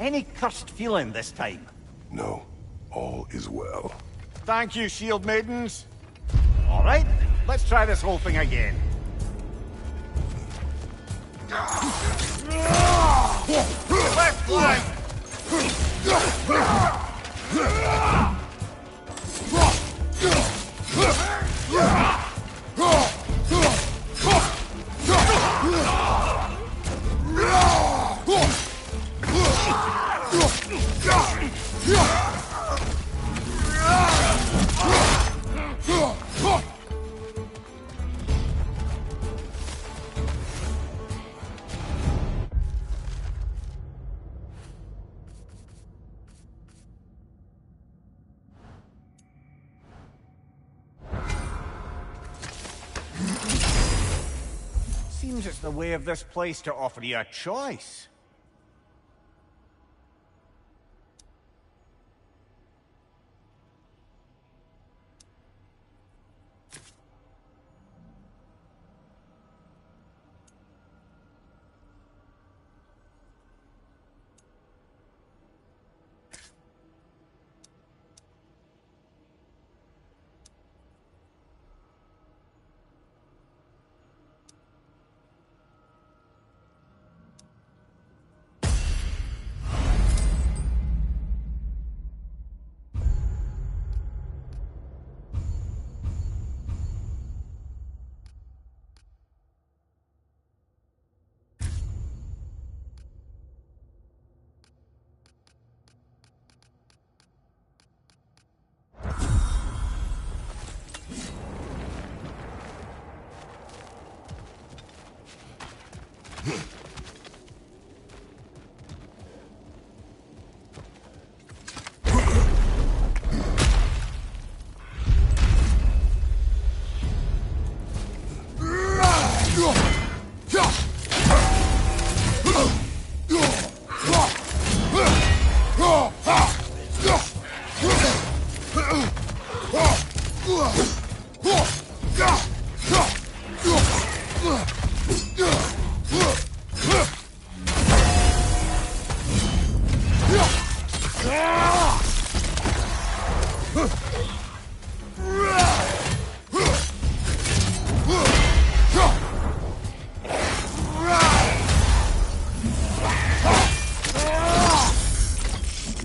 Any cursed feeling this time? No, all is well. Thank you, shield maidens. All right, let's try this whole thing again. Left flank! Seems it's the way of this place to offer you a choice.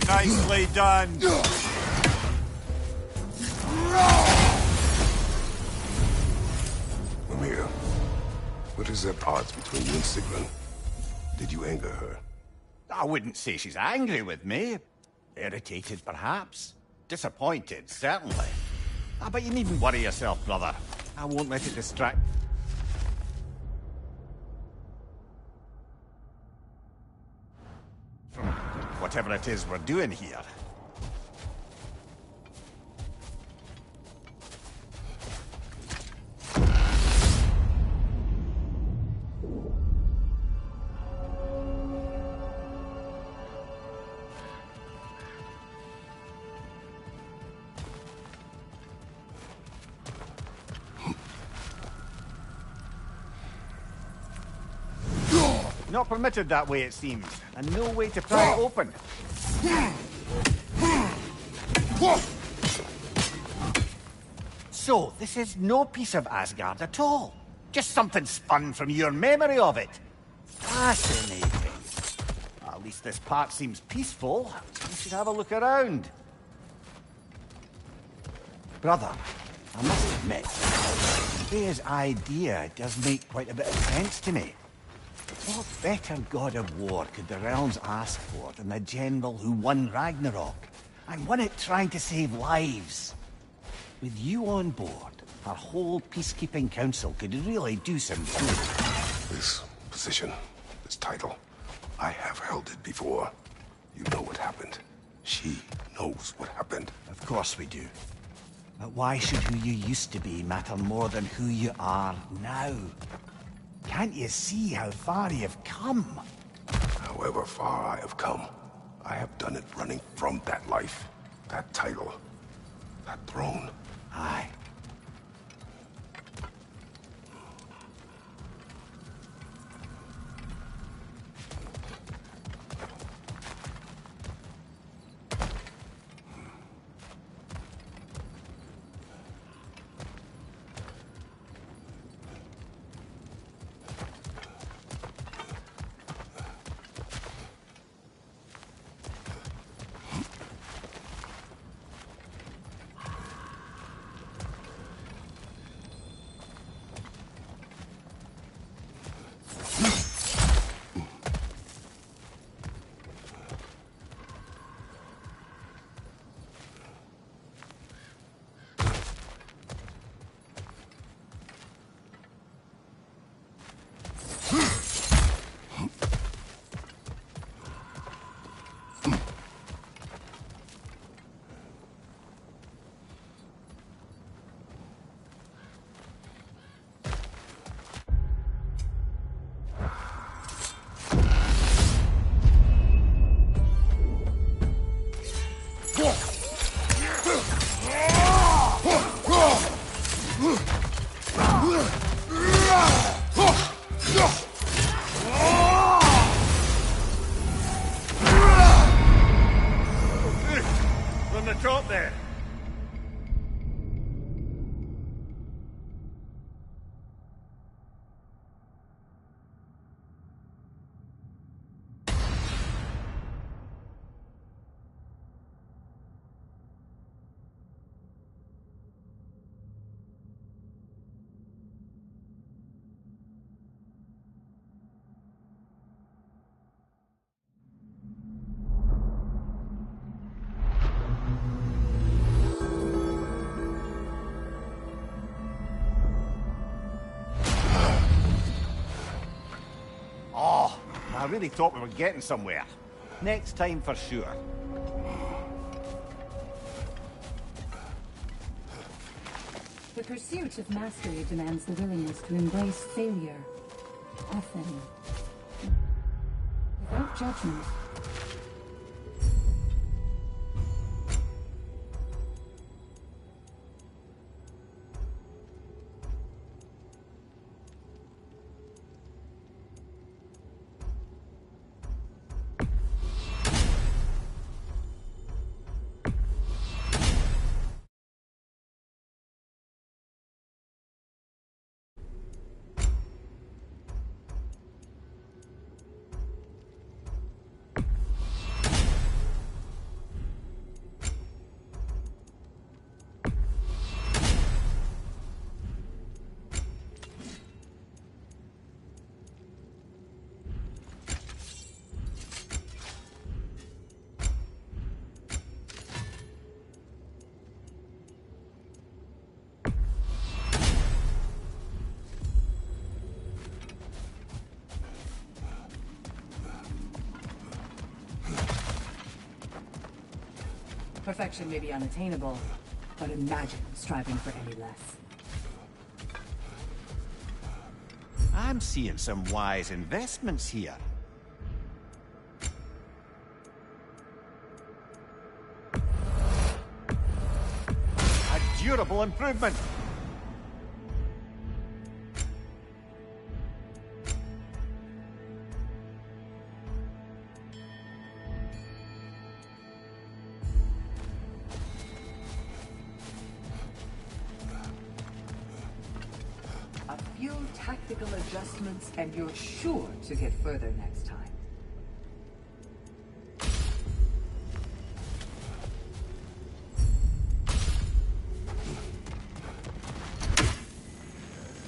Nicely done. Amir, what is at odds between you and Sigrun? Did you anger her? I wouldn't say she's angry with me. Irritated, perhaps. Disappointed, certainly. But you needn't worry yourself, brother. I won't let it distract... from whatever it is we're doing here. Not permitted that way, it seems, and no way to pry it open. So, this is no piece of Asgard at all. Just something spun from your memory of it. Fascinating. At least this part seems peaceful. We should have a look around. Brother, I must admit, Freya's idea does make quite a bit of sense to me. What better god of war could the realms ask for than the general who won Ragnarok, and won it trying to save lives? With you on board, our whole peacekeeping council could really do some good. This position, this title, I have held it before. You know what happened. She knows what happened. Of course we do. But why should who you used to be matter more than who you are now? Can't you see how far you've come? However far I have come, I have done it running from that life, that title, that throne. Aye. the top there. I really thought we were getting somewhere. Next time for sure. The pursuit of mastery demands the willingness to embrace failure, often without judgment. Perfection may be unattainable, but imagine striving for any less. I'm seeing some wise investments here. A durable improvement. Tactical adjustments, and you're sure to get further next time.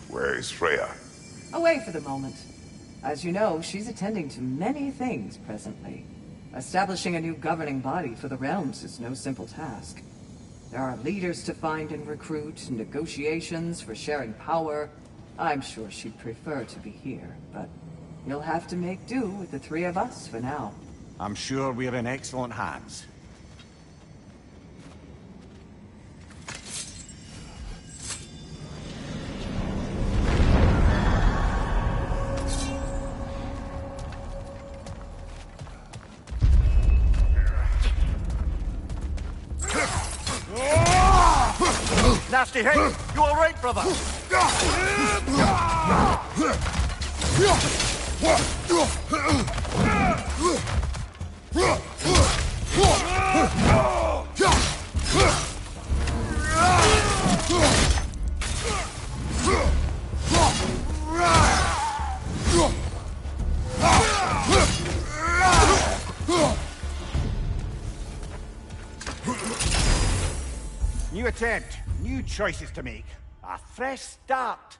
Where is Freya? Away for the moment. As you know, she's attending to many things presently. Establishing a new governing body for the realms is no simple task. There are leaders to find and recruit, negotiations for sharing power. I'm sure she'd prefer to be here, but you'll have to make do with the three of us for now. I'm sure we're in excellent hands. Nasty hit! You all right, brother? New attempt, new choices to make. A fresh start.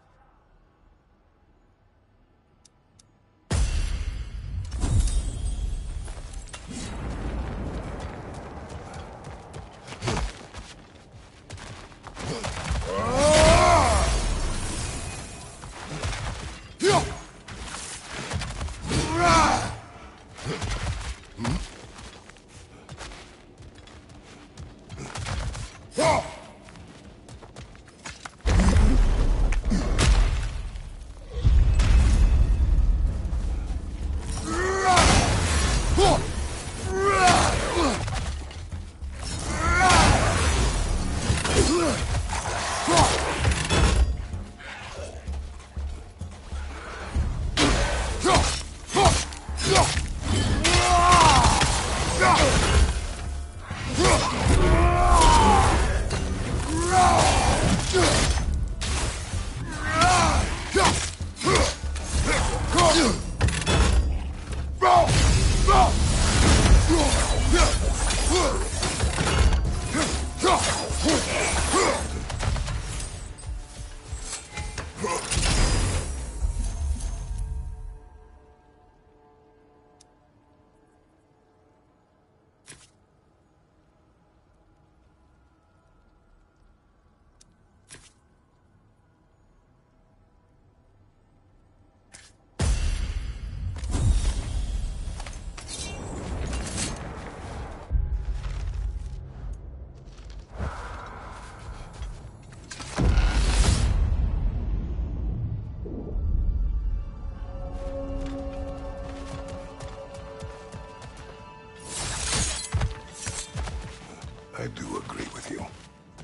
agree with you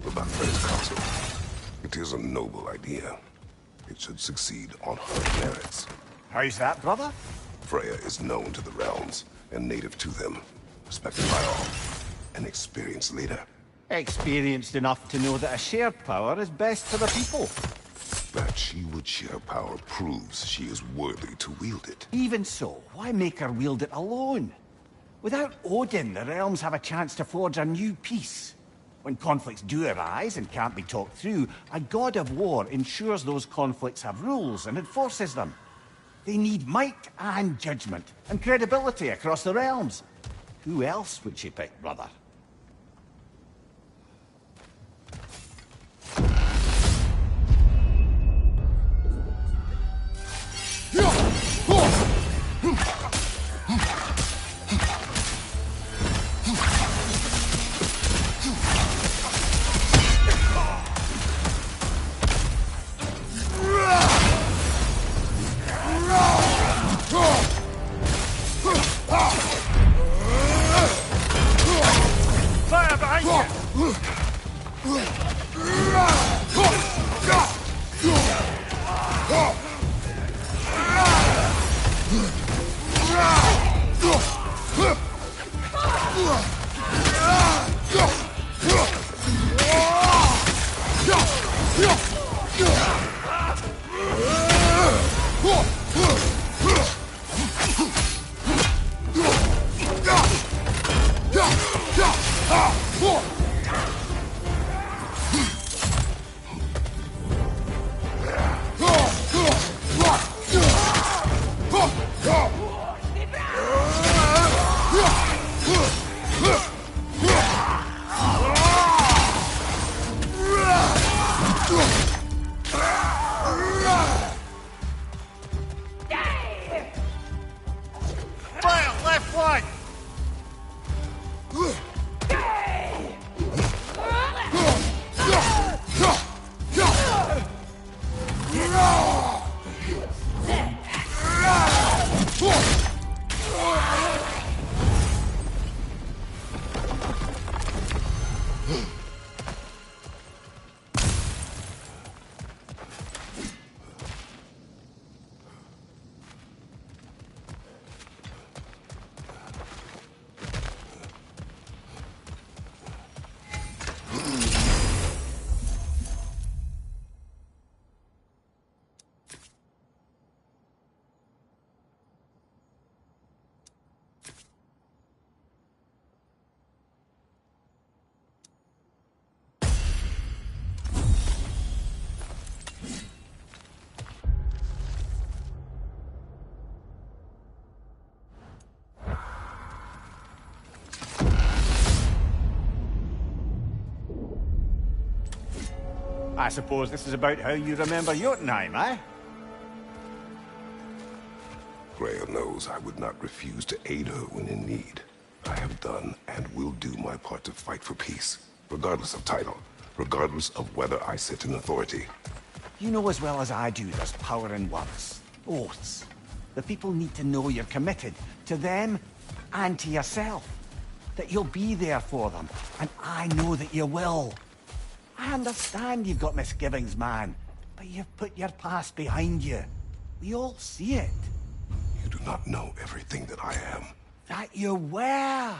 about Freya's council. It is a noble idea. It should succeed on her merits. How's that, brother? Freya is known to the realms and native to them, respected by all. An experienced leader. Experienced enough to know that a shared power is best for the people. That she would share power proves she is worthy to wield it. Even so, why make her wield it alone? Without Odin, the realms have a chance to forge a new peace. When conflicts do arise and can't be talked through, a god of war ensures those conflicts have rules and enforces them. They need might and judgment, and credibility across the realms. Who else would she pick, brother? Fire behind you! Fire, left flank! I suppose this is about how you remember Jotunheim, eh? Freya knows I would not refuse to aid her when in need. I have done and will do my part to fight for peace, regardless of title, regardless of whether I sit in authority. You know as well as I do there's power in words, oaths. The people need to know you're committed, to them and to yourself. That you'll be there for them, and I know that you will. I understand you've got misgivings, man, but you've put your past behind you. We all see it. You do not know everything that I am. That you were.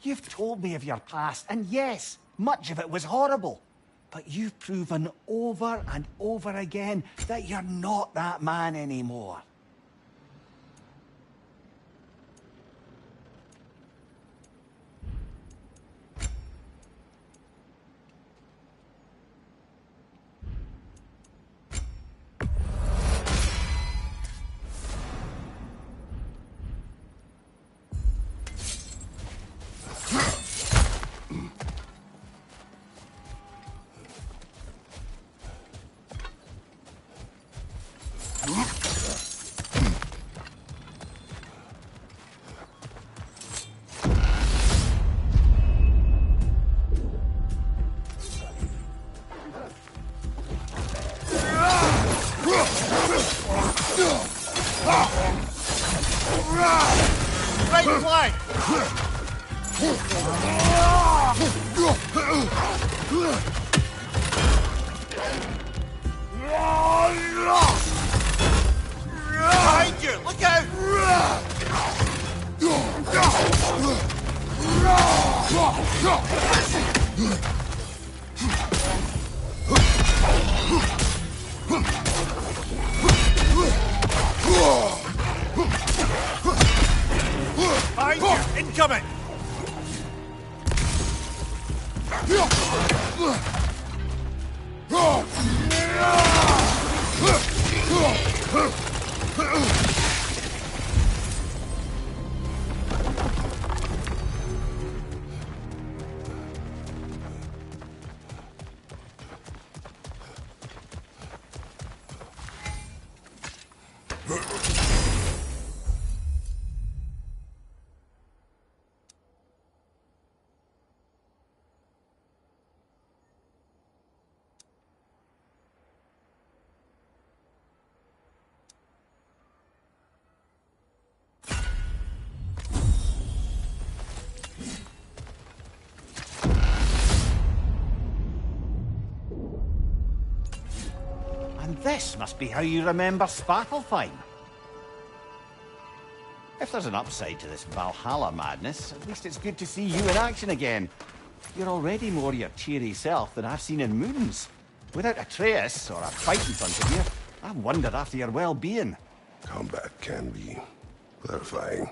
You've told me of your past, and yes, much of it was horrible. But you've proven over and over again that you're not that man anymore. Right flank! Behind you! Look out! Behind you! Incoming! And this must be how you remember Svartalfheim. If there's an upside to this Valhalla madness, at least it's good to see you in action again. You're already more your cheery self than I've seen in moons. Without Atreus, or a fight in front of you, I wondered after your well-being. Combat can be clarifying.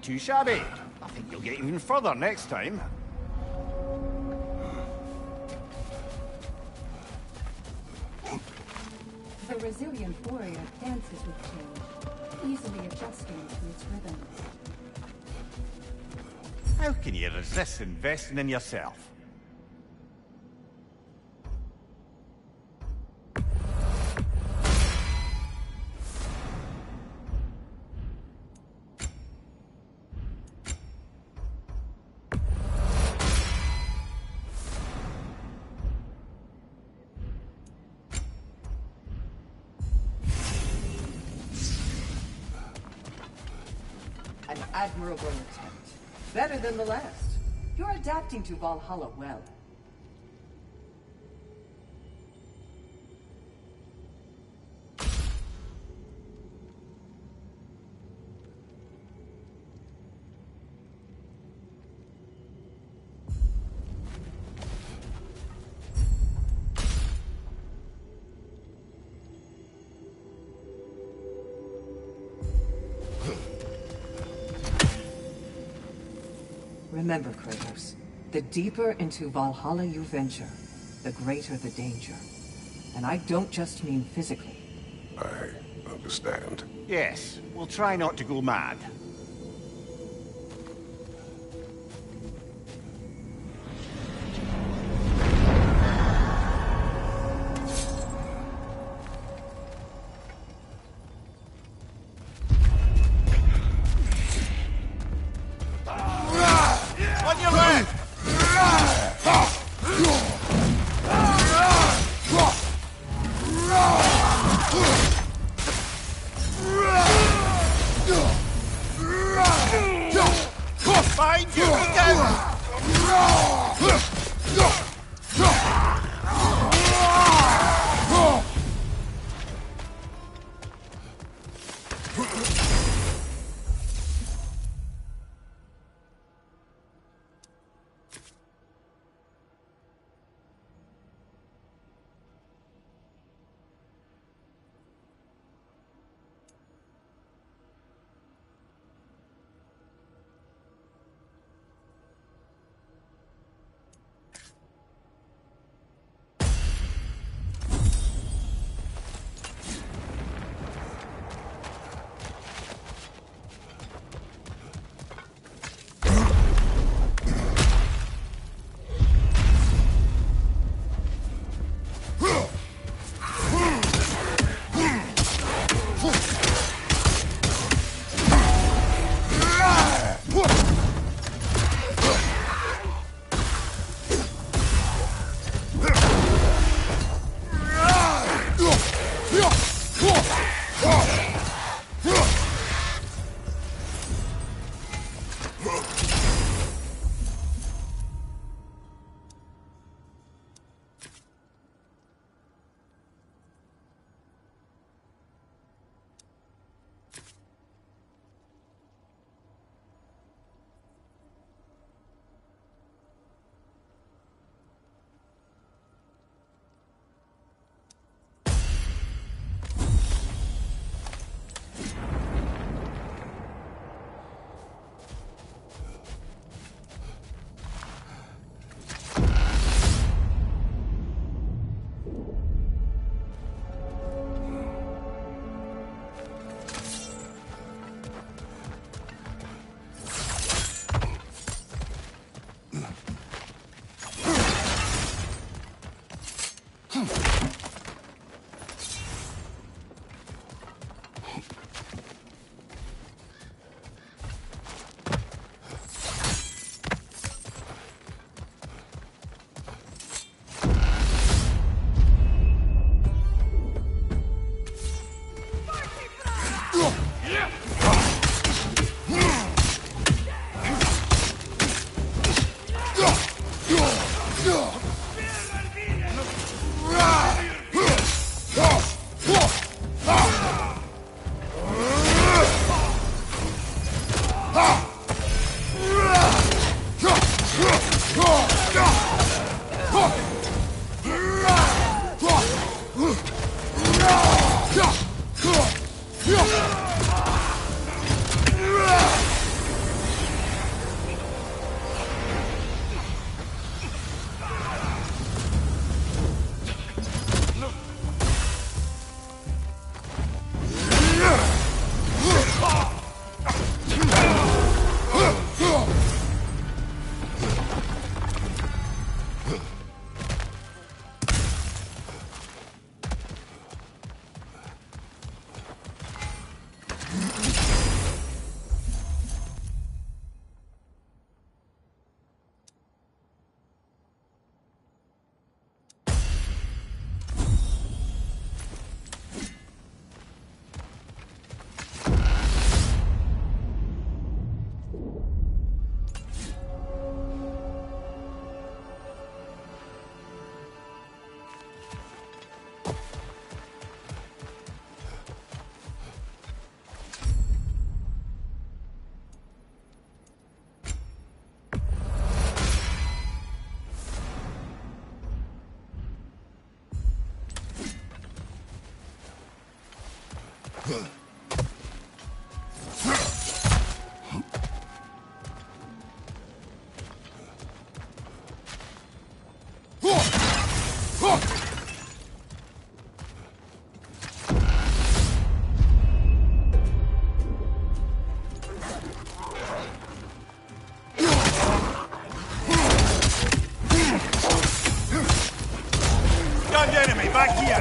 too shabby. I think you'll get even further next time. The resilient warrior dances with change, easily adjusting to its rhythms. How can you resist investing in yourself? An admirable attempt. Better than the last. You're adapting to Valhalla well. Remember, Kratos, the deeper into Valhalla you venture, the greater the danger. And I don't just mean physically. I understand. Yes, we'll try not to go mad. On your left! Behind you! Look out! Gun enemy, back here!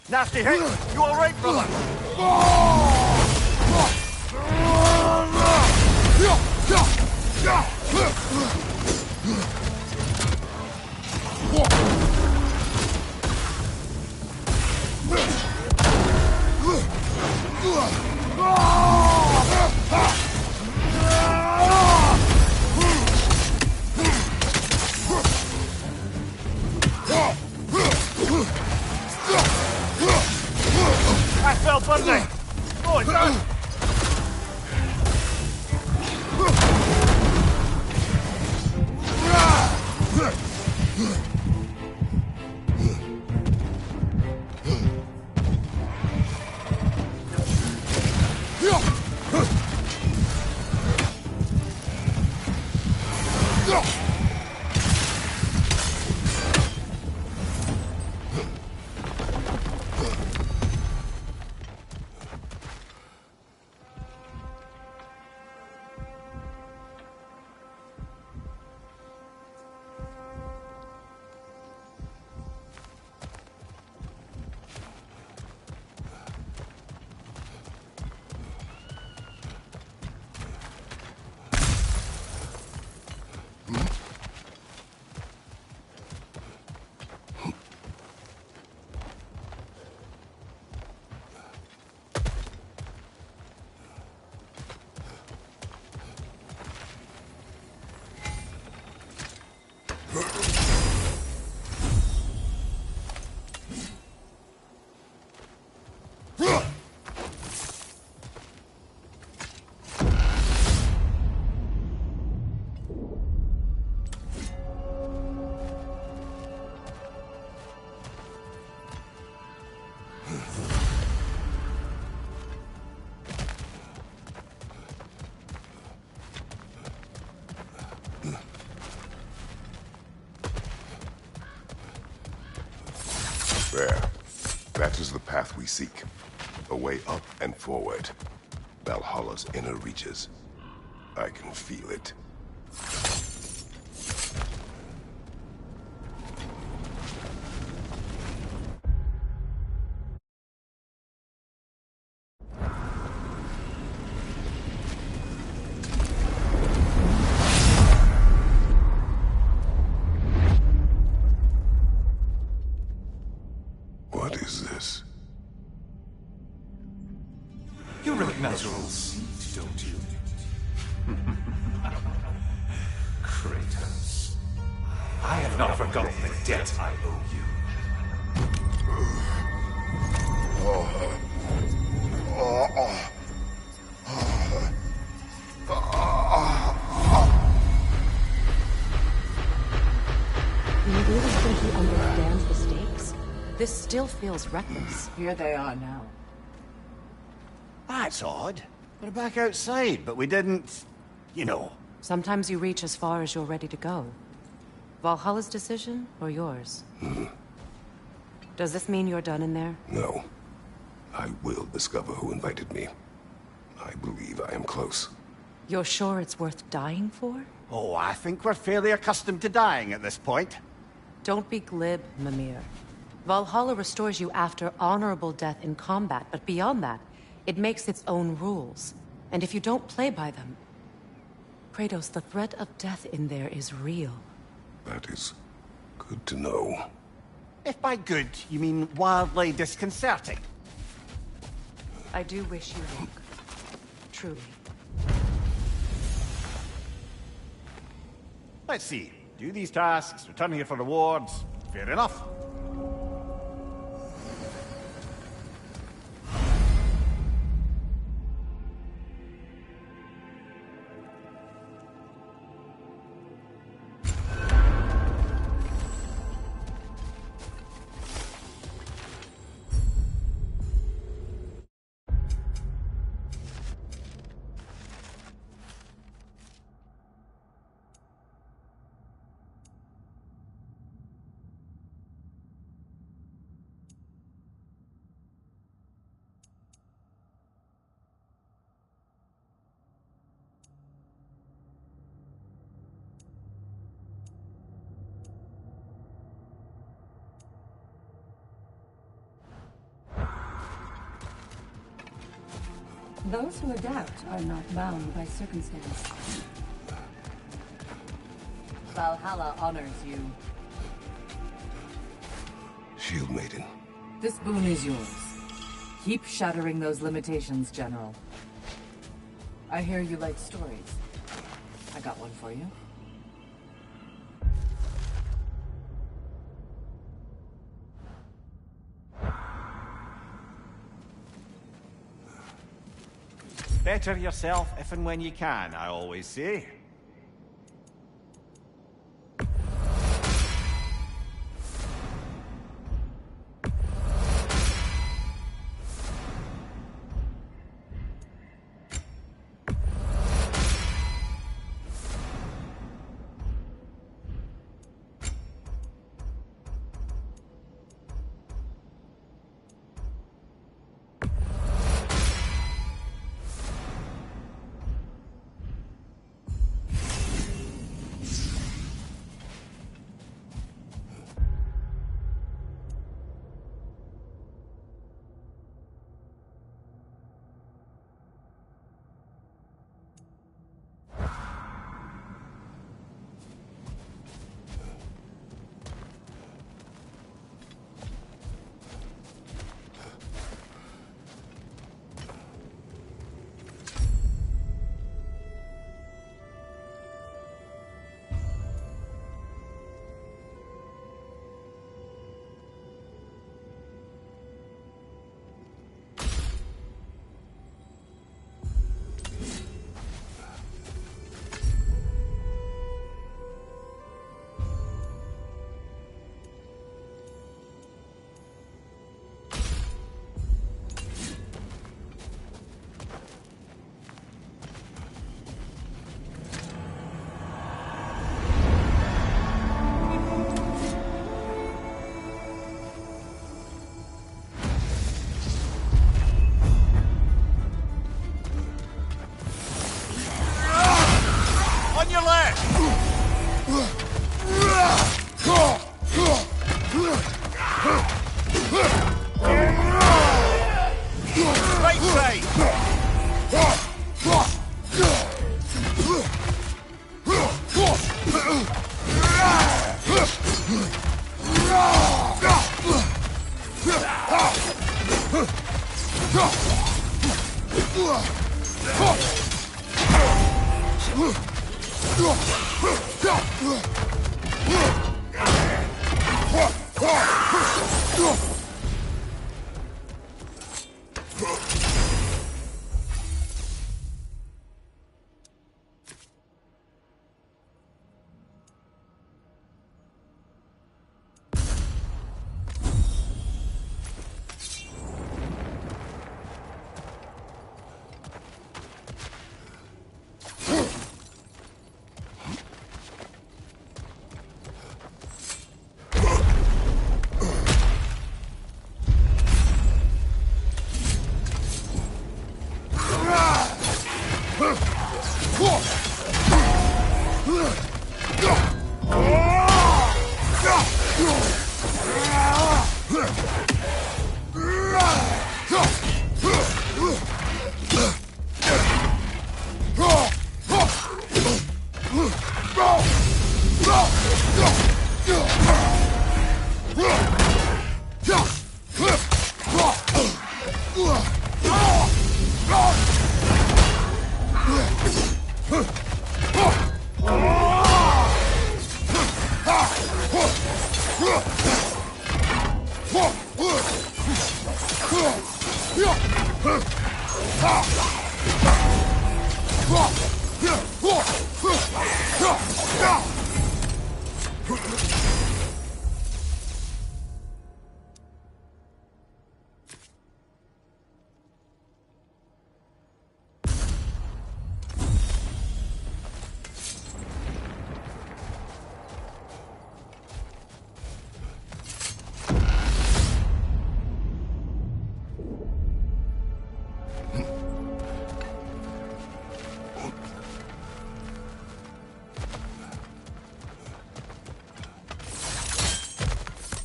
Nasty hit! You alright, brother? I fell bundling! Oh, it's done! There. That is the path we seek. A way up and forward. Valhalla's inner reaches. I can feel it. What is this? You recognize your old seat, don't you? Kratos. I have not forgotten the debt I owe you. Do you really think he understands the stakes? This still feels reckless. Here they are now. That's odd. We're back outside, but we didn't... you know. Sometimes you reach as far as you're ready to go. Valhalla's decision, or yours? Does this mean you're done in there? No. I will discover who invited me. I believe I am close. You're sure it's worth dying for? Oh, I think we're fairly accustomed to dying at this point. Don't be glib, Mimir. Valhalla restores you after honorable death in combat, but beyond that, it makes its own rules. And if you don't play by them... Kratos, the threat of death in there is real. That is good to know. If by good, you mean wildly disconcerting. I do wish you luck. Truly. Let's see. Do these tasks, return here for rewards. Fair enough. Those who adapt are not bound by circumstance. Valhalla honors you. Shield Maiden. This boon is yours. Keep shattering those limitations, General. I hear you like stories. I got one for you. Better yourself if and when you can, I always say.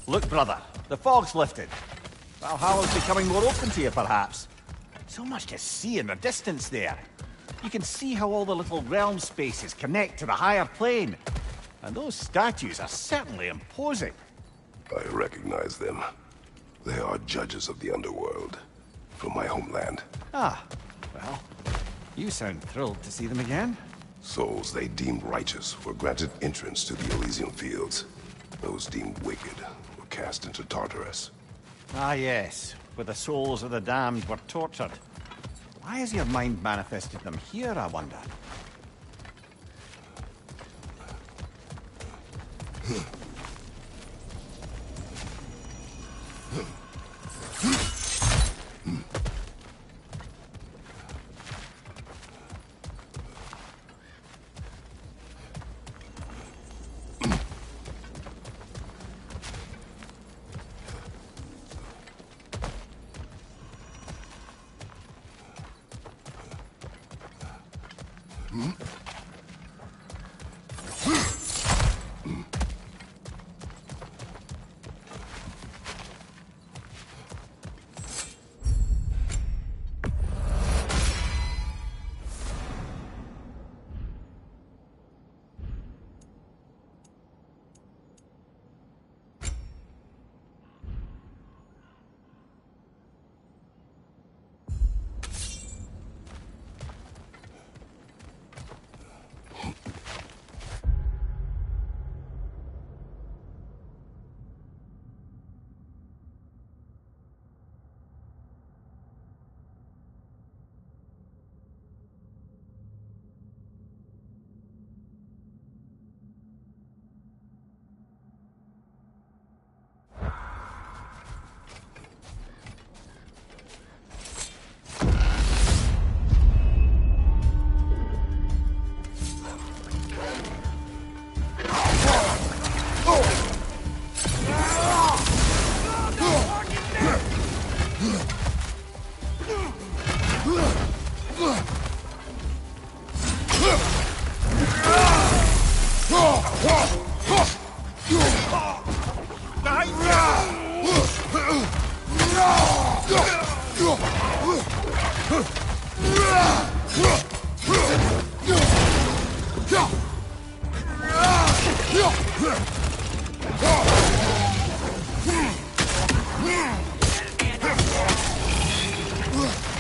Look, brother, the fog's lifted. Valhalla's becoming more open to you, perhaps. So much to see in the distance there. You can see how all the little realm spaces connect to the higher plane. And those statues are certainly imposing. I recognize them. They are judges of the underworld, from my homeland. Ah, well, you sound thrilled to see them again. Souls they deemed righteous were granted entrance to the Elysian fields. Those deemed wicked were cast into Tartarus. Ah, yes, where the souls of the damned were tortured. Why has your mind manifested them here, I wonder?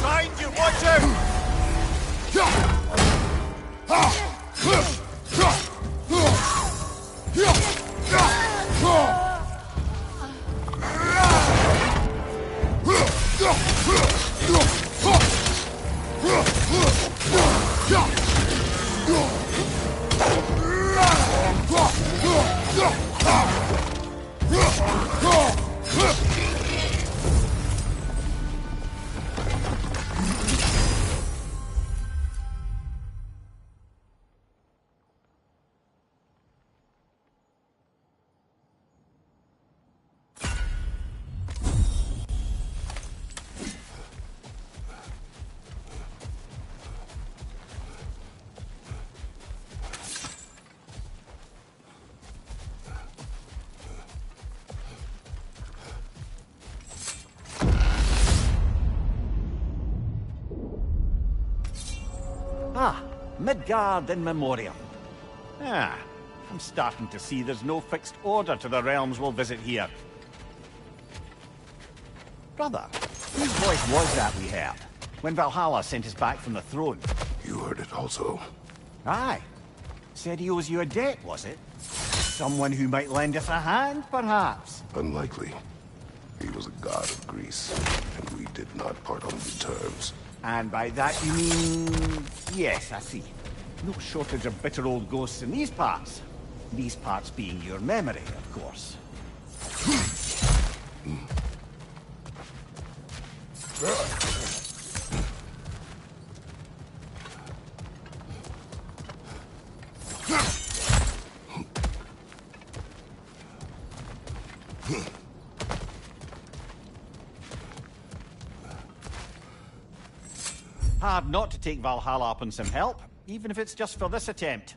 Behind you, watch out! Ah, Midgard in memoriam. Ah, I'm starting to see there's no fixed order to the realms we'll visit here. Brother, whose voice was that we heard when Valhalla sent us back from the throne? You heard it also. Aye. Said he owes you a debt, was it? Someone who might lend us a hand, perhaps? Unlikely. He was a god of Greece, and we did not part on good terms. And by that you mean... Yes, I see. No shortage of bitter old ghosts in these parts. These parts being your memory, of course. Hard not to take Valhalla up on some help, even if it's just for this attempt.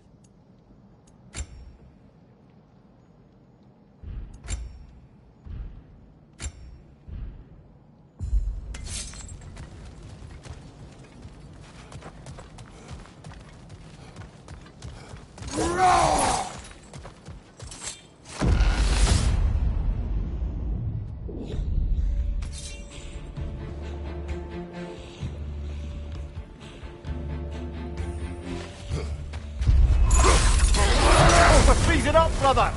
Freeze it up, brother!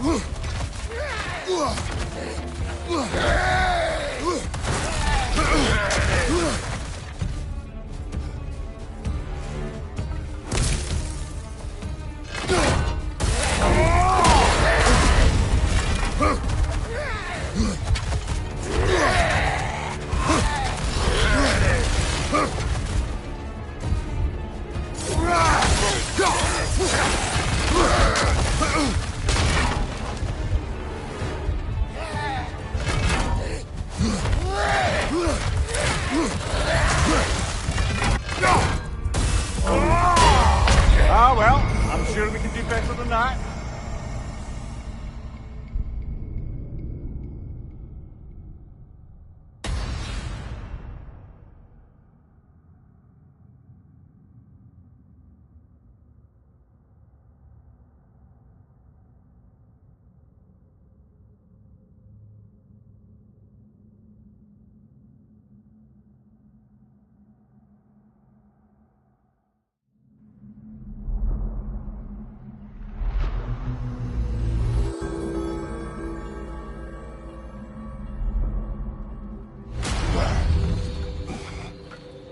Ah, well, I'm sure we can do better than that.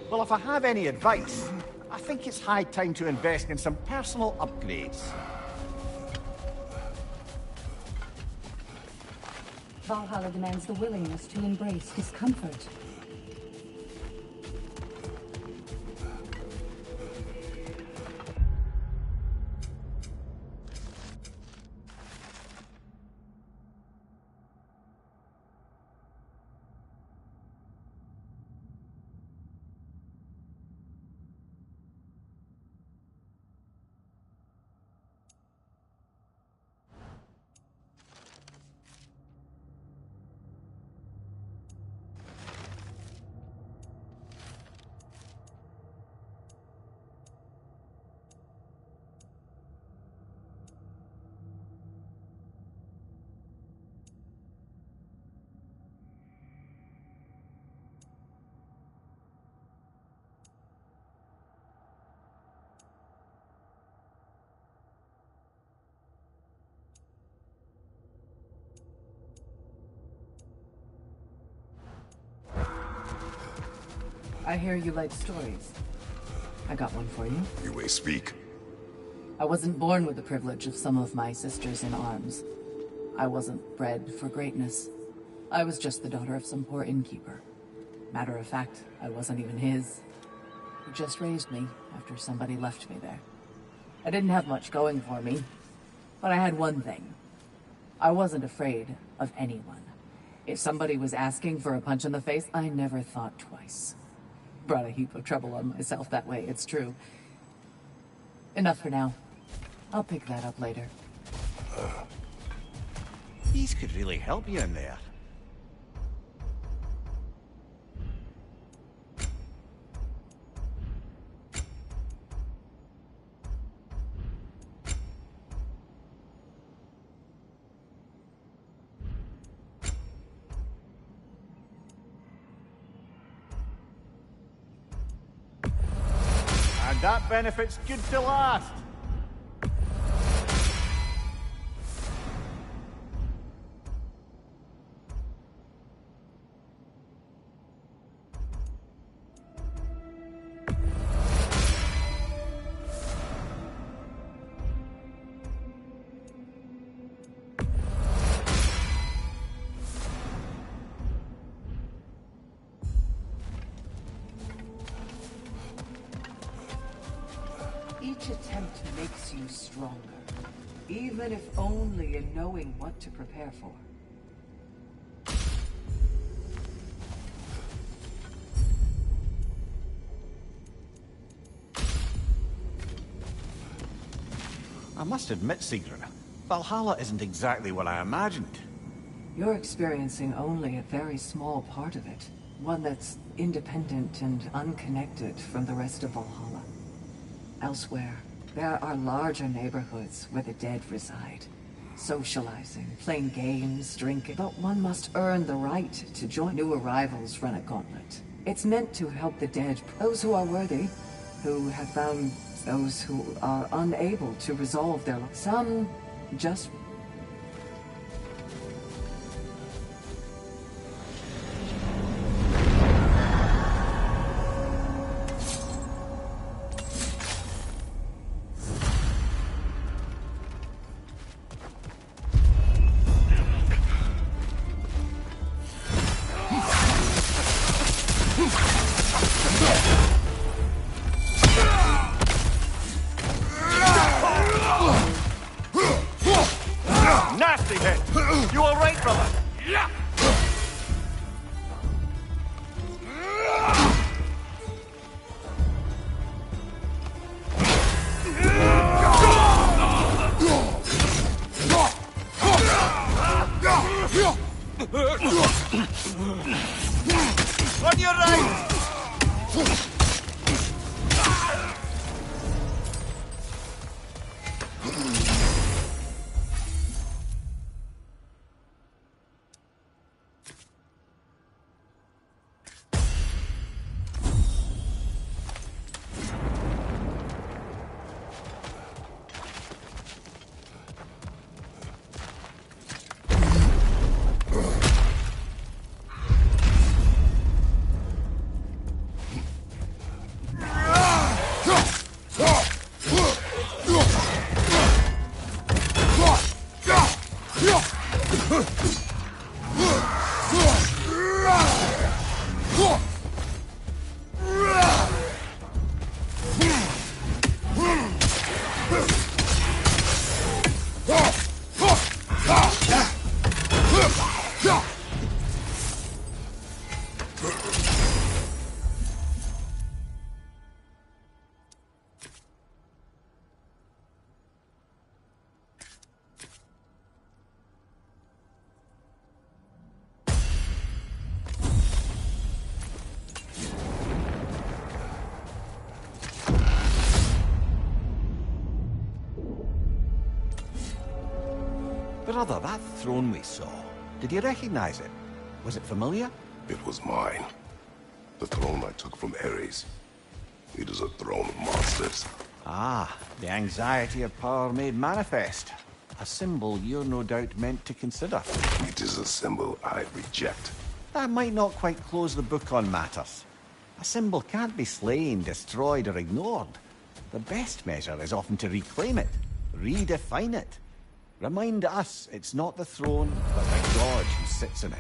Well, if I have any advice, I think it's high time to invest in some personal upgrades. Valhalla demands the willingness to embrace discomfort. I hear you like stories. I got one for you. You may speak. I wasn't born with the privilege of some of my sisters in arms. I wasn't bred for greatness. I was just the daughter of some poor innkeeper. Matter of fact, I wasn't even his. He just raised me after somebody left me there. I didn't have much going for me, but I had one thing. I wasn't afraid of anyone. If somebody was asking for a punch in the face, I never thought twice. Brought a heap of trouble on myself that way, it's true. Enough for now. I'll pick that up later. These could really help you in there. And that benefit's good to last. each attempt makes you stronger, even if only in knowing what to prepare for. I must admit, Sigrid, Valhalla isn't exactly what I imagined. You're experiencing only a very small part of it. One that's independent and unconnected from the rest of Valhalla. Elsewhere, there are larger neighborhoods where the dead reside. Socializing, playing games, drinking. But one must earn the right to join. New arrivals run a gauntlet. It's meant to help the dead, those who are worthy, who have found those who are unable to resolve their lives. Some just... Nasty hit! You all right, brother? Yeah! On your right! Brother, that throne we saw, did you recognize it? Was it familiar? It was mine. The throne I took from Ares. It is a throne of monsters. Ah, the anxiety of power made manifest. A symbol you're no doubt meant to consider. It is a symbol I reject. That might not quite close the book on matters. A symbol can't be slain, destroyed, or ignored. The best measure is often to reclaim it, redefine it. Remind us it's not the throne, but the god who sits in it.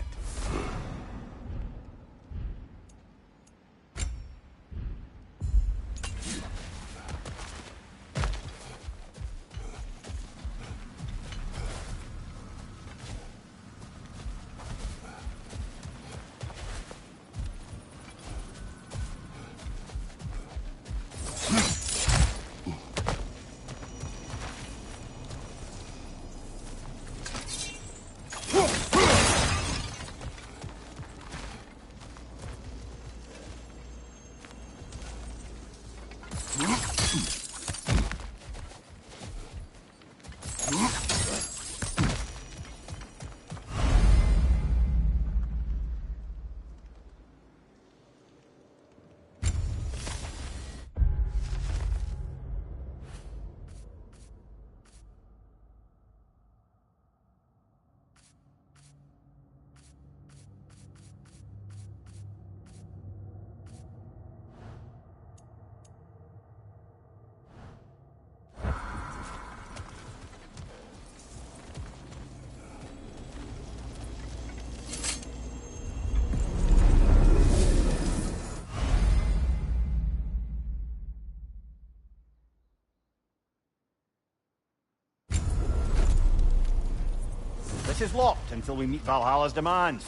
This is locked until we meet Valhalla's demands.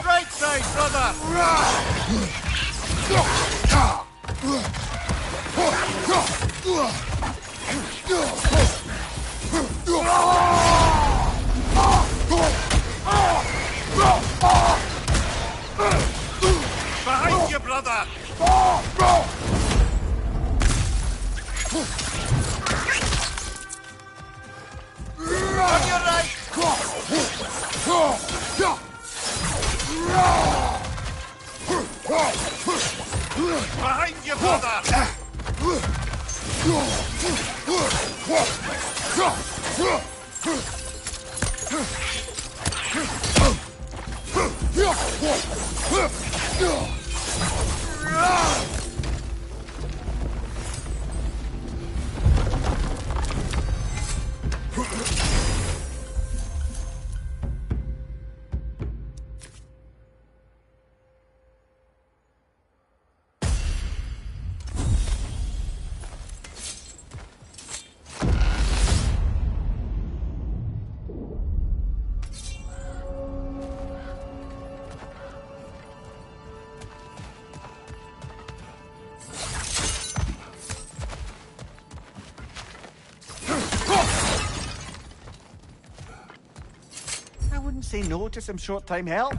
Right side, brother! Behind you, brother! On your right! Behind you, brother! I wouldn't say no to some short-time help.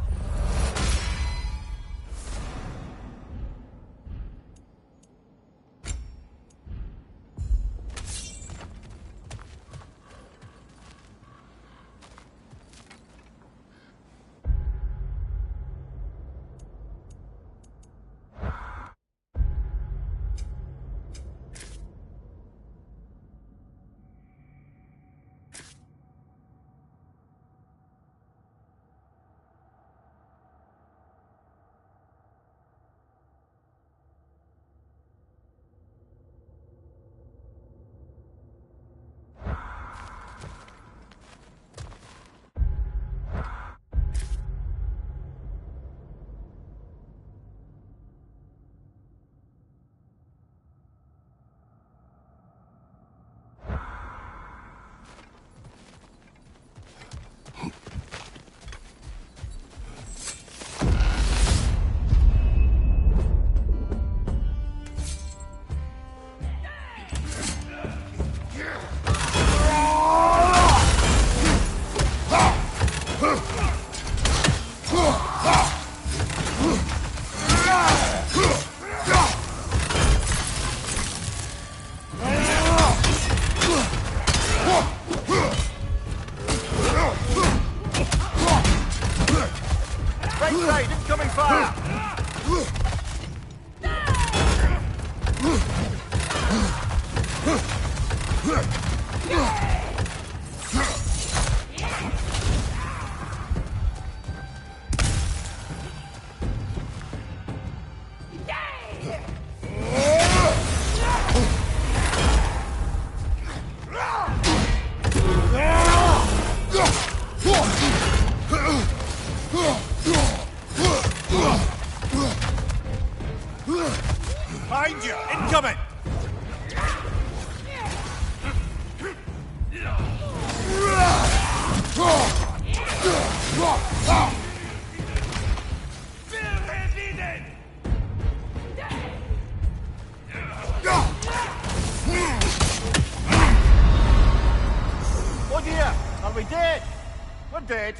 Right side, incoming fire! Behind you! Incoming! Oh dear! Are we dead? We're dead.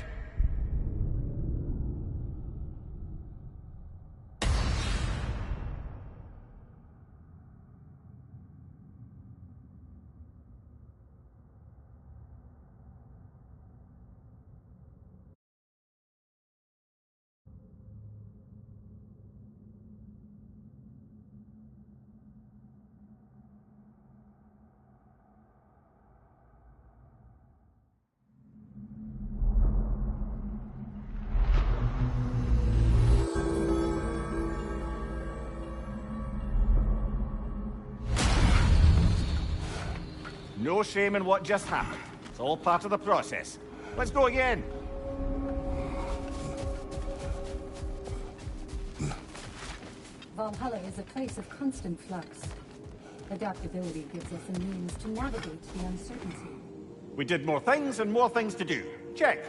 No shame in what just happened. It's all part of the process. Let's go again. Valhalla is a place of constant flux. Adaptability gives us a means to navigate the uncertainty. We did more things and more things to do. Check.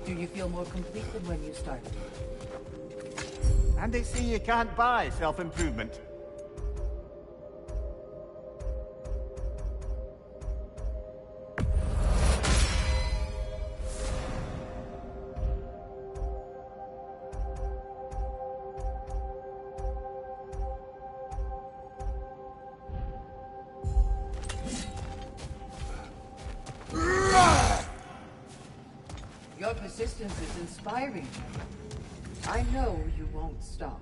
Do you feel more complete than when you started? And they say you can't buy self-improvement. Your persistence is inspiring. I know you won't stop.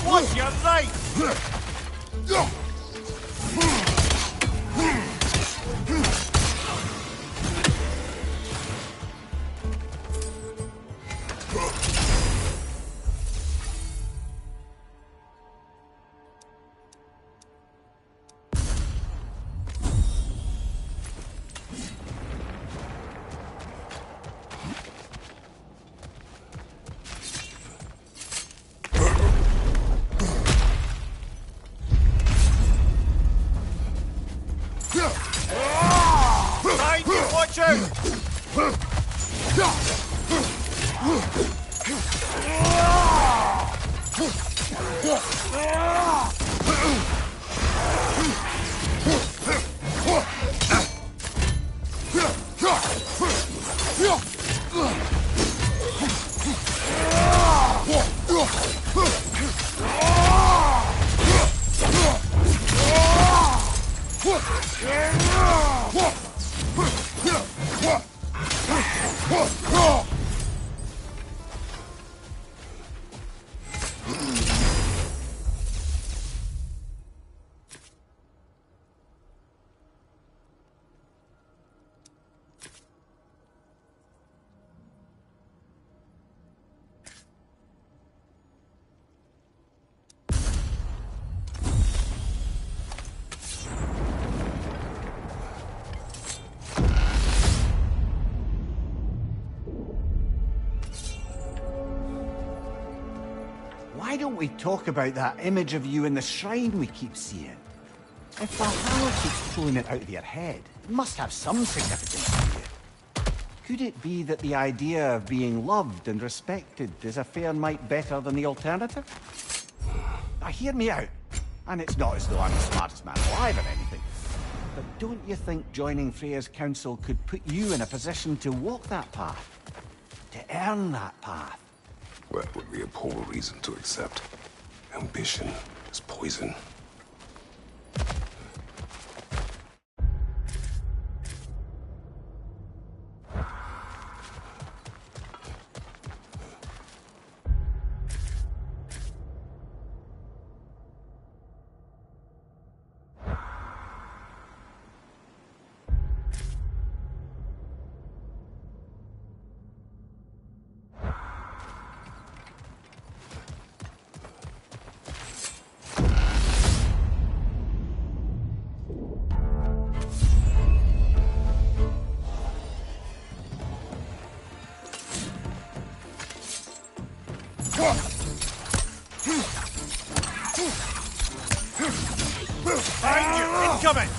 Watch your right! Watch out! Why don't we talk about that image of you in the shrine we keep seeing? If Valhalla keeps pulling it out of your head, it must have some significance to you. Could it be that the idea of being loved and respected is a fair mite better than the alternative? Now hear me out, and it's not as though I'm the smartest man alive or anything, but don't you think joining Freya's council could put you in a position to walk that path? To earn that path? That would be a poor reason to accept. Ambition is poison. Behind you! Incoming!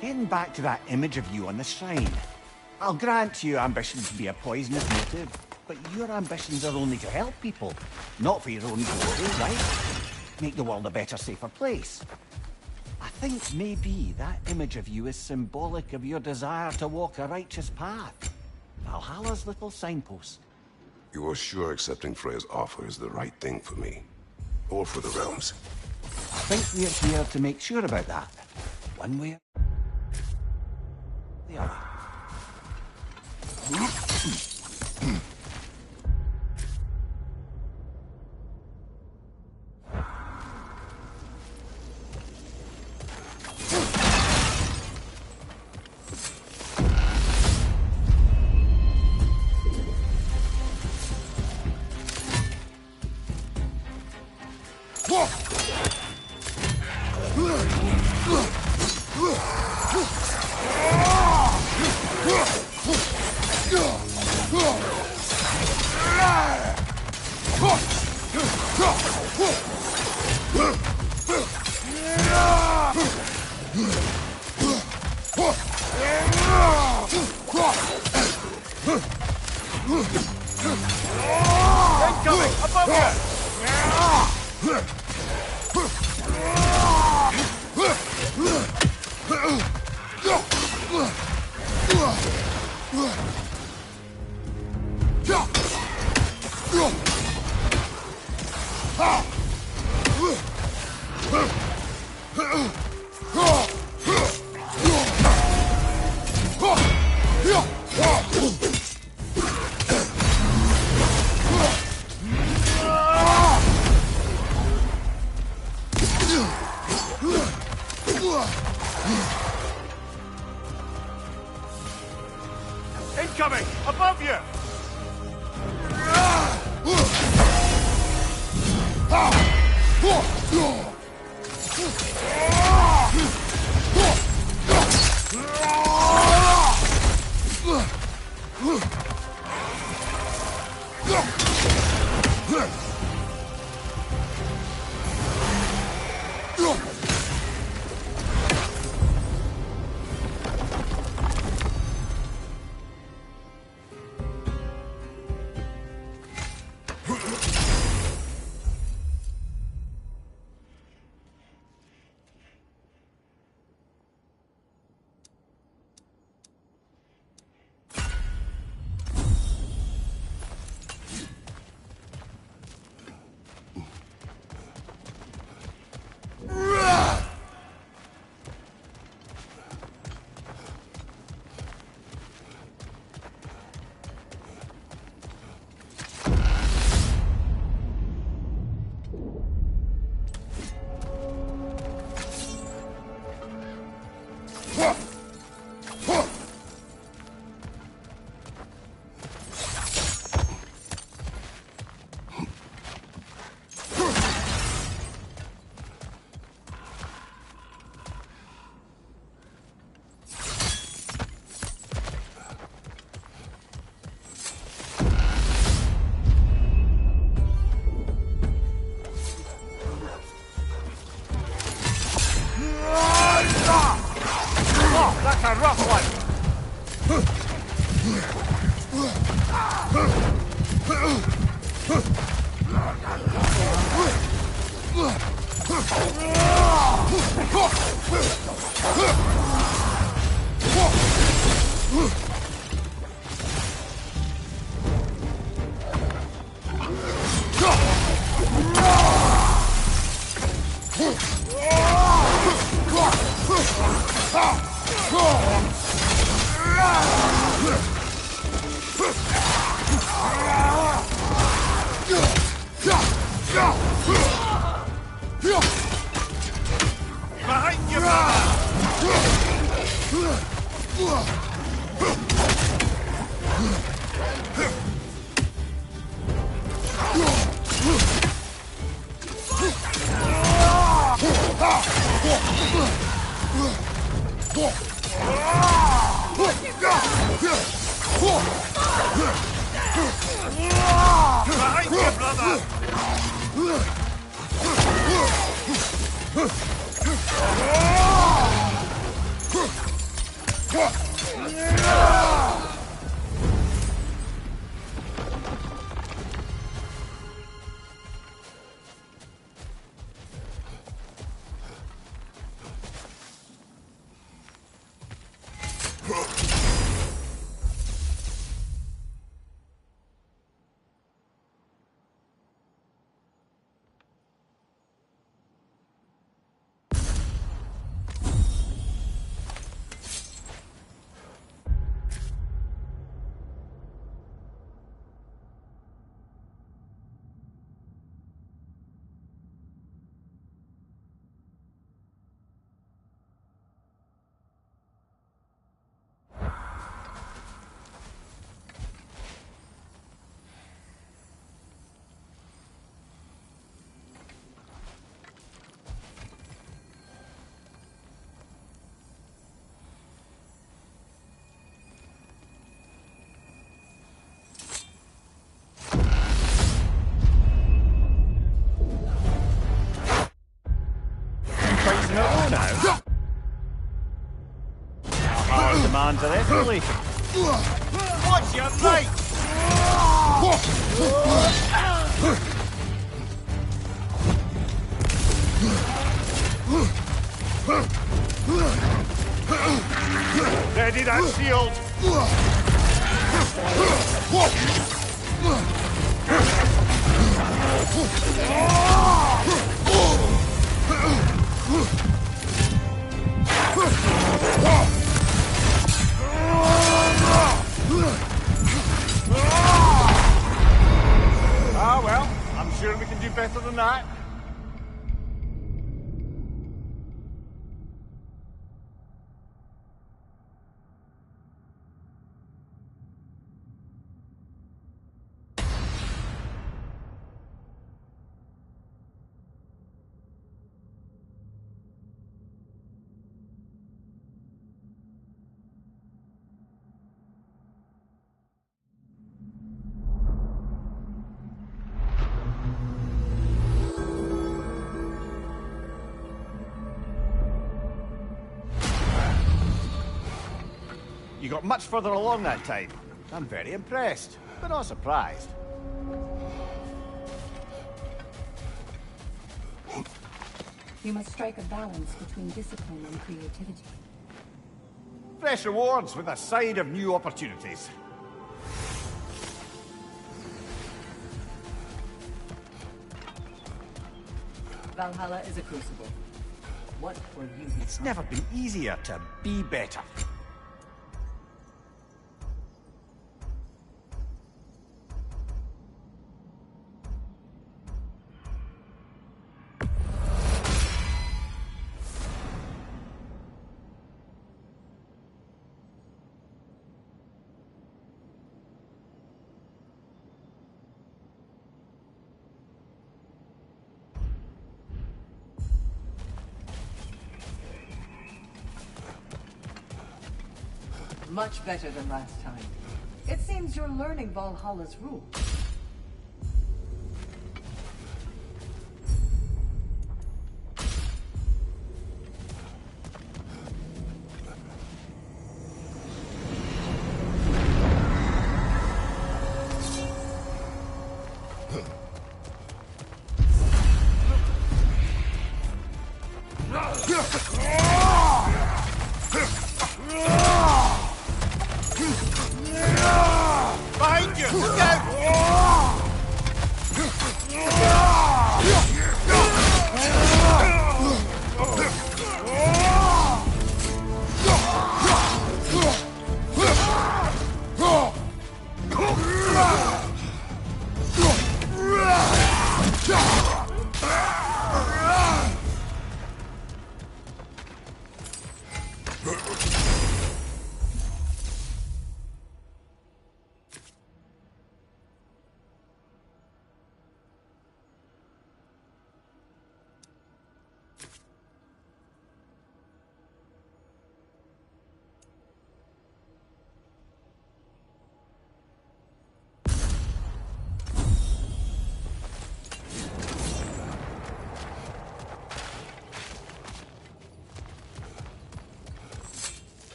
Getting back to that image of you on the shrine. I'll grant you ambition to be a poisonous motive, but your ambitions are only to help people, not for your own glory, right? Make the world a better, safer place. I think maybe that image of you is symbolic of your desire to walk a righteous path. Valhalla's little signpost. You are sure accepting Freya's offer is the right thing for me? Or for the realms? I think we're here to make sure about that. One way or the other. Incoming! Above Incoming! Above you! Behind you, brother! Behind you, brother! In a row now. Our demands are escalating. Watch your right! Ready that shield! Ah, well, I'm sure we can do better than that. You got much further along that time. I'm very impressed, but not surprised. You must strike a balance between discipline and creativity. Fresh rewards with a side of new opportunities. Valhalla is a crucible. What will you be? It's never been easier to be better. Much better than last time. It seems you're learning Valhalla's rules. Behind you! Look out!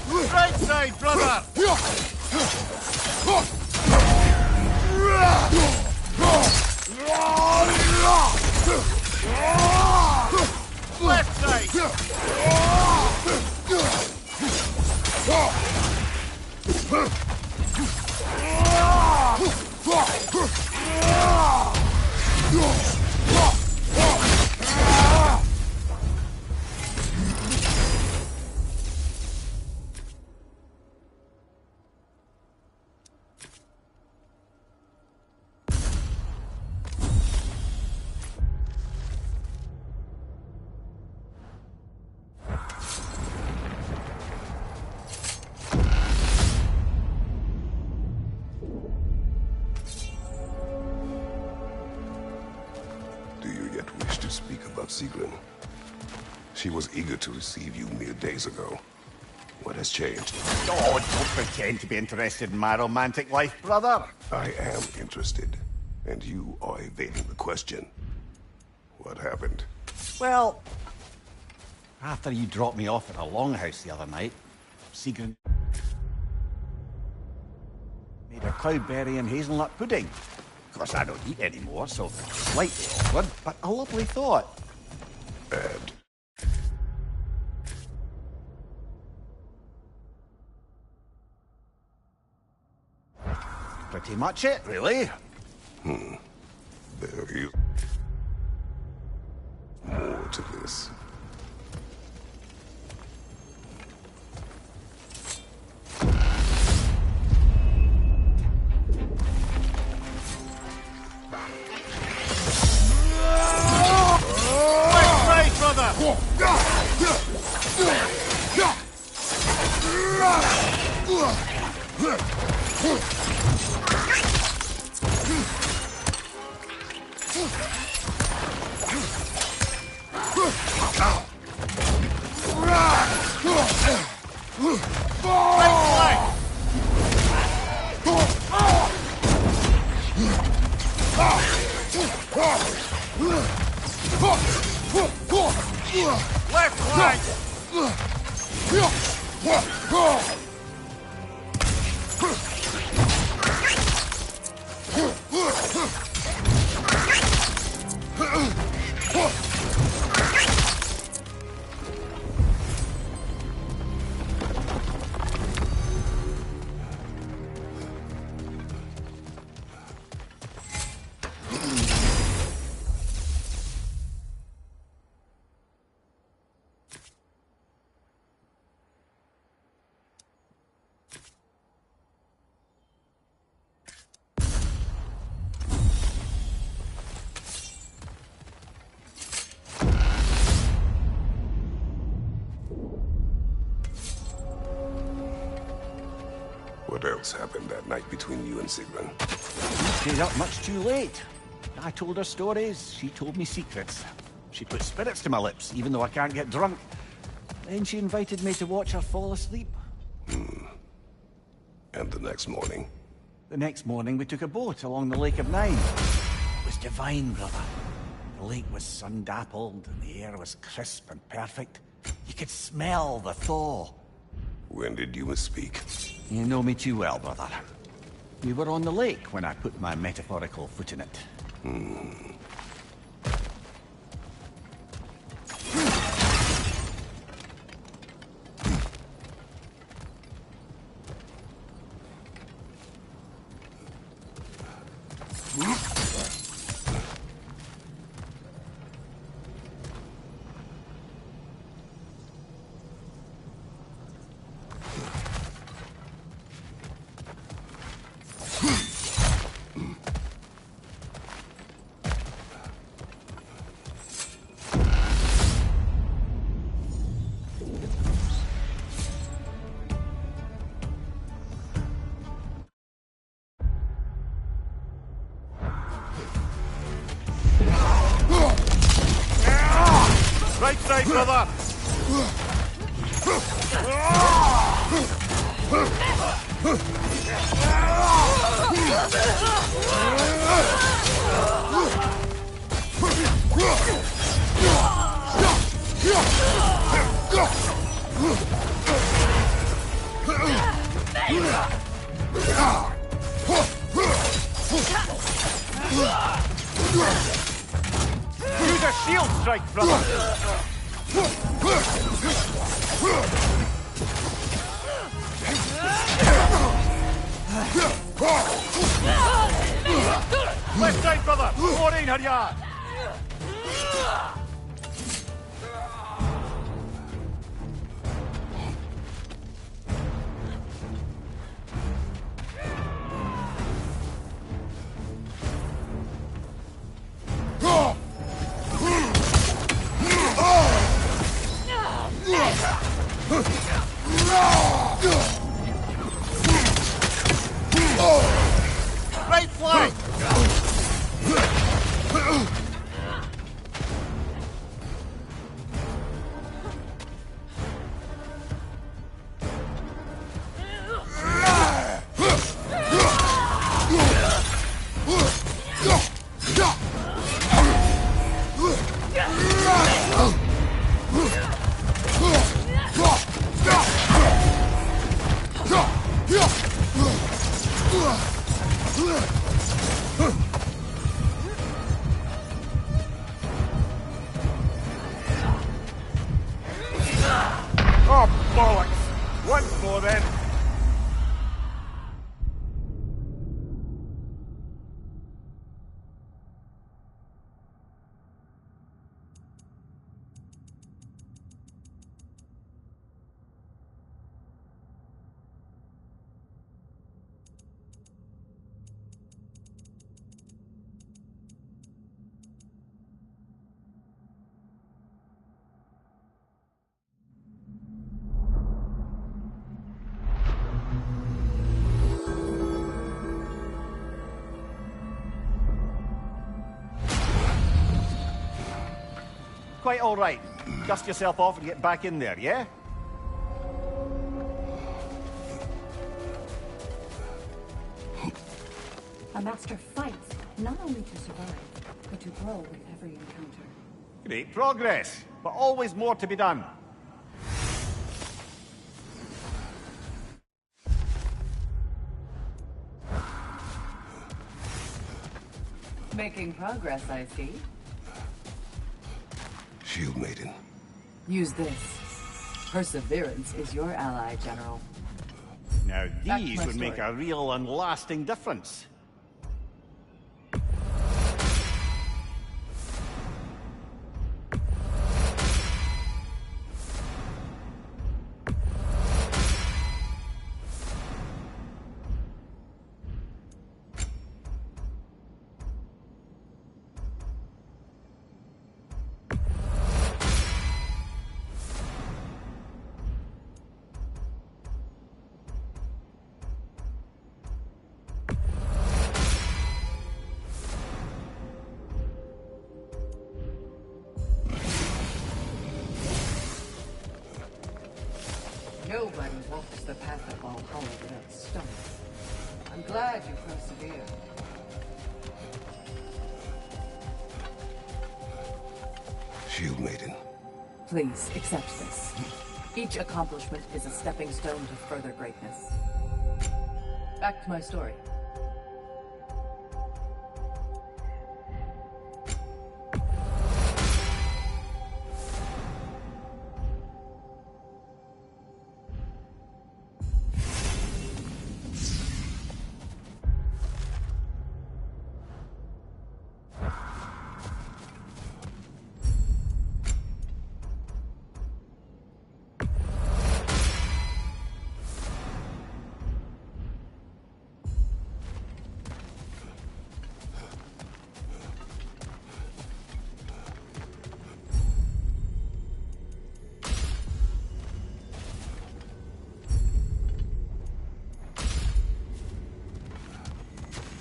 Right side, brother! Left side! Do you yet wish to speak about Sigrun? She was eager to receive you mere days ago. What has changed? Oh, don't pretend to be interested in my romantic life, brother. I am interested, and you are evading the question. What happened? Well, after you dropped me off at a longhouse the other night, Sigrun made a cloudberry and hazelnut pudding. Of course, I don't eat anymore, so slightly awkward, but a lovely thought. And Pretty much it, really. there is more to this. Right, brother! Right, left, right! What else happened that night between you and Sigrun? She stayed up much too late. I told her stories, she told me secrets. She put spirits to my lips, even though I can't get drunk. Then she invited me to watch her fall asleep. And the next morning? The next morning, we took a boat along the Lake of Nine. It was divine, brother. The lake was sun-dappled, and the air was crisp and perfect. You could smell the thaw. When did you misspeak? You know me too well, brother. We were on the lake when I put my metaphorical foot in it. Right side, brother! Use a shield strike, brother! Left side, brother! More in her yard! Right flank! Oh, bollocks! Once more then. Quite all right. Dust yourself off and get back in there, yeah? A master fights not only to survive, but to grow with every encounter. Great progress, but always more to be done. Making progress, I see. Shield Maiden. Use this. Perseverance is your ally, General. Now Back to these my would make story. a real and lasting difference. Nobody walks the path of Valhalla without stumbling. I'm glad you persevered. Shield Maiden. Please, accept this. Each accomplishment is a stepping stone to further greatness. Back to my story.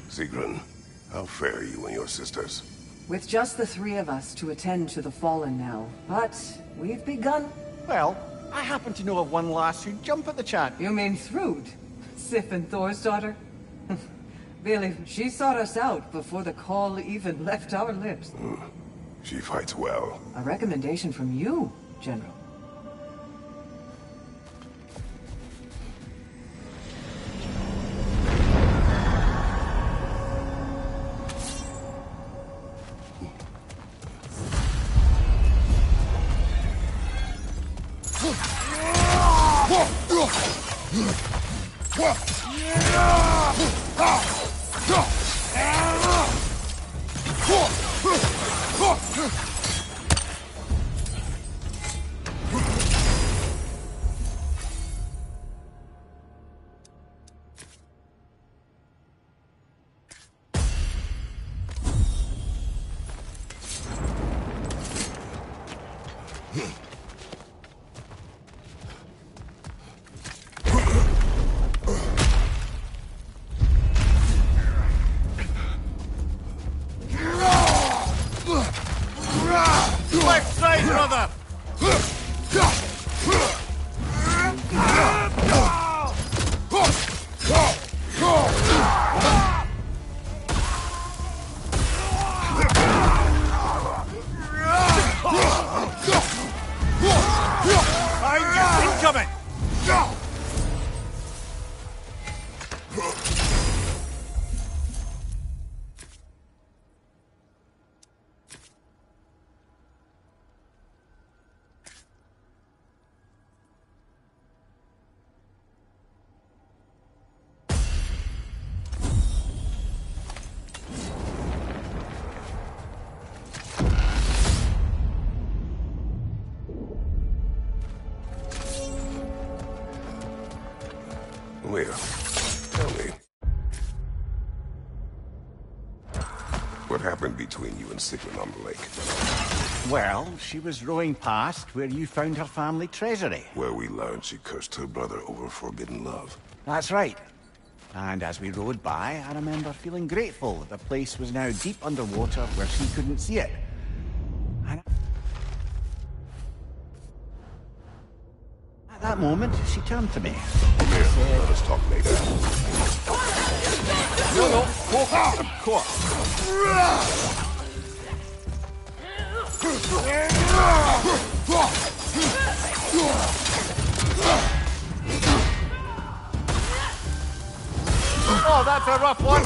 Sigrun, how fare you and your sisters? With just the three of us to attend to the fallen now, but we've begun. Well, I happen to know of one lass who'd jump at the chance. You mean Thrud? Sif and Thor's daughter? Really, she sought us out before the call even left our lips. She fights well. A recommendation from you, General. Left side, brother! Incoming! Leah, tell me. What happened between you and Sigrun on the lake? Well, she was rowing past where you found her family treasury. Where we learned she cursed her brother over forbidden love. That's right. And as we rowed by, I remember feeling grateful that the place was now deep underwater where she couldn't see it. And at that moment, she turned to me. Leah, let us talk later. No, focus, of course. Oh, that's a rough one.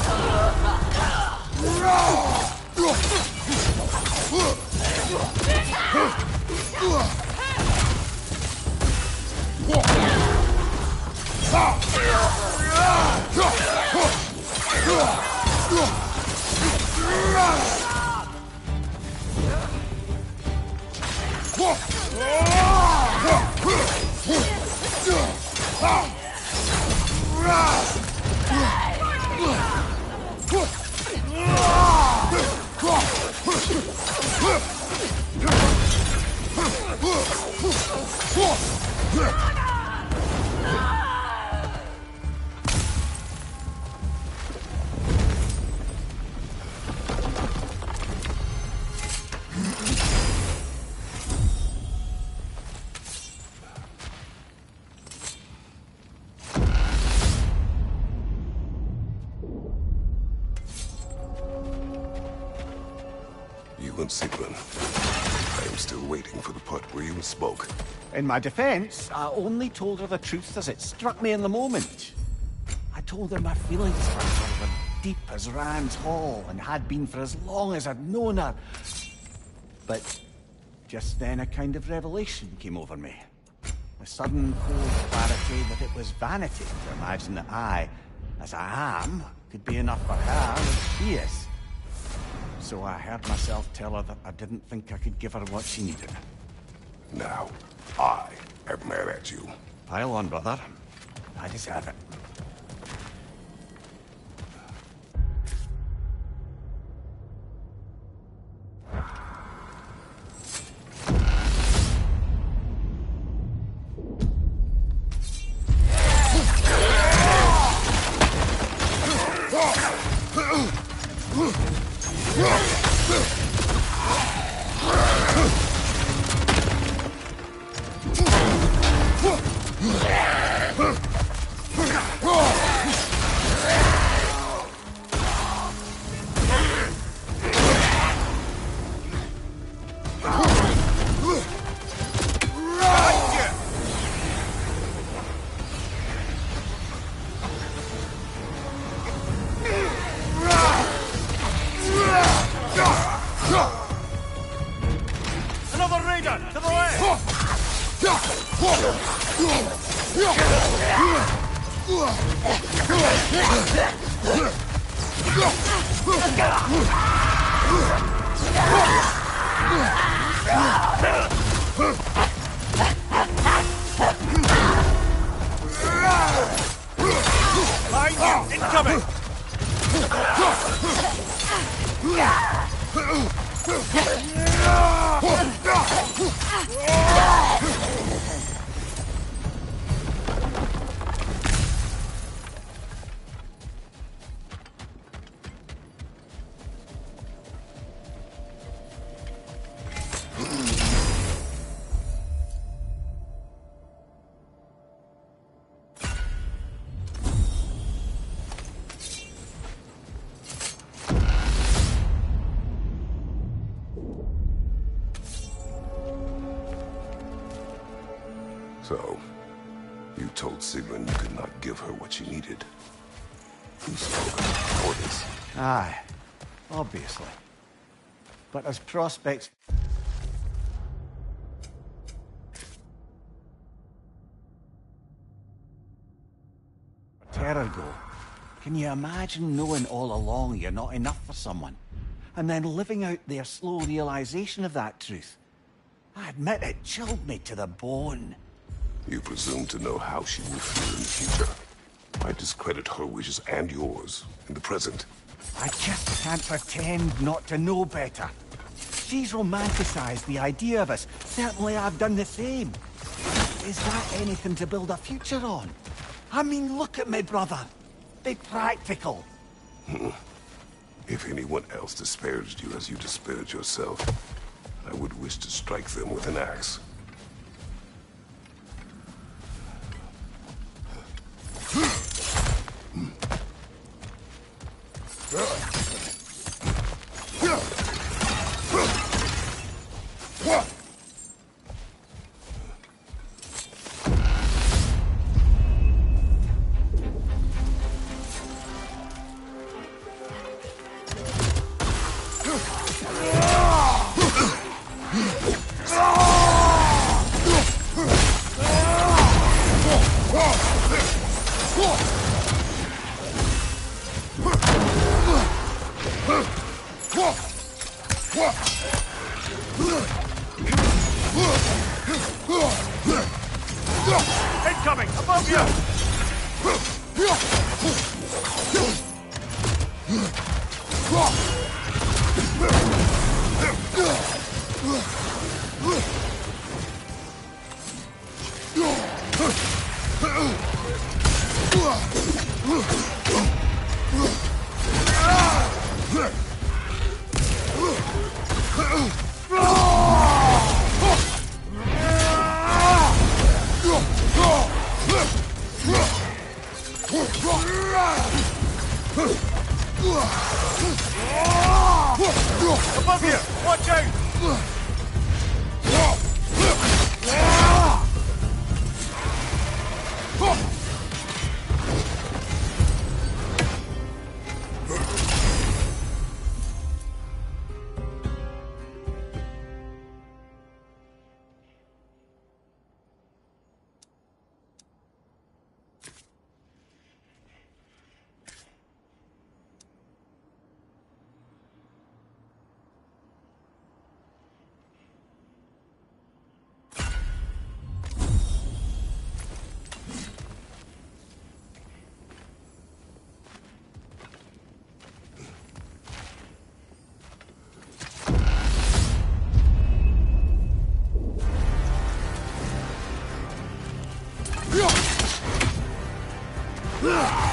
You and Sigrun. I am still waiting for the part where you spoke. In my defense, I only told her the truth as it struck me in the moment. I told her my feelings for her were deep as Rand's Hall and had been for as long as I'd known her. But just then a kind of revelation came over me. A sudden cold clarity that it was vanity to imagine that I, as I am, could be enough for her as she is. So I heard myself tell her that I didn't think I could give her what she needed. Now, I am mad at you. Pile on, brother. I deserve it. Another raider! To the left! Behind you! Incoming! So, you told Sigrun you could not give her what she needed. You spoke of cowardice. Aye, obviously. But as prospects... Terror go, can you imagine knowing all along you're not enough for someone? And then living out their slow realization of that truth? I admit it chilled me to the bone. You presume to know how she will feel in the future. I discredit her wishes and yours in the present. I just can't pretend not to know better. She's romanticized the idea of us. Certainly I've done the same. Is that anything to build a future on? I mean, look at me, brother. Be practical. If anyone else disparaged you as you disparaged yourself, I would wish to strike them with an axe. Incoming! Above you! Above you! Watch out! Ah!